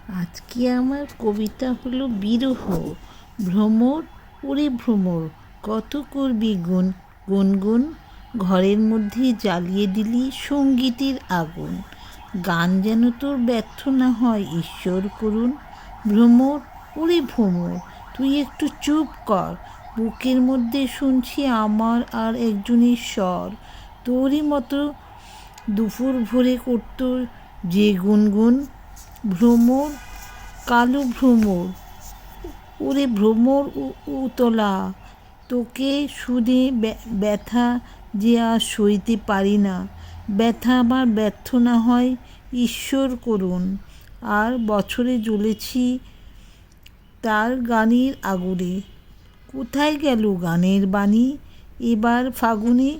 আজকে আমার কবিতা হলো বিরহ। ভ্রমর, ওরে ভ্রমর, কত করবি গুনগুন, ঘরের মধ্যে জ্বালিয়ে দিলি সঙ্গীতের আগুন। গান যেন তোর ব্যর্থ না হয়, ঈশ্বর করুন। ভ্রমর, ওরে ভ্রমর, তুই একটু চুপ কর। বুকের মধ্যে শুনছি আমার আর একজনের স্বর। তোরই মতো দুপুর ভরে করত যে গুনগুন। ভ্রমর, কালো ভ্রমর, ওরে ভ্রমর উতলা, তোকে শুনে ব্যথা যে আর সইতে পারি না। ব্যথা আমার ব্যর্থ না হয়, ঈশ্বর করুন। আর বছরে জ্বলেছি তার গানের আগুনে। কোথায় গেল গানের বাণী? এবার ফাগুনে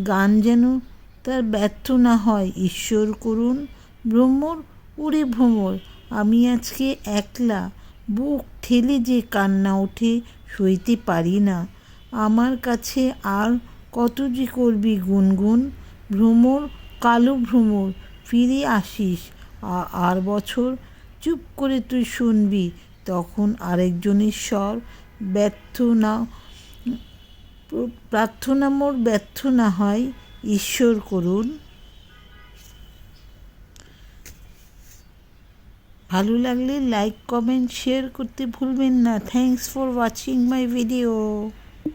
গান যেন তার ব্যর্থ না হয়, ঈশ্বর করুন। ভ্রমর, ওরে ভ্রমর, আমি আজকে একলা, বুক ঠেলে যে কান্না ওঠে, সইতে পারি না। আমার কাছে আর কত যে করবি গুনগুন। ভ্রমর, কালো ভ্রমর, ফিরে আসিস আর বছর। চুপ করে তুই শুনবি তখন আরেকজনের স্বর। ব্যর্থ না, প্রার্থনা মোর ব্যর্থ না হয়, ঈশ্বর করুন। ভালো লাগলে লাইক, কমেন্ট, শেয়ার করতে ভুলবেন না। Thanks for watching my video.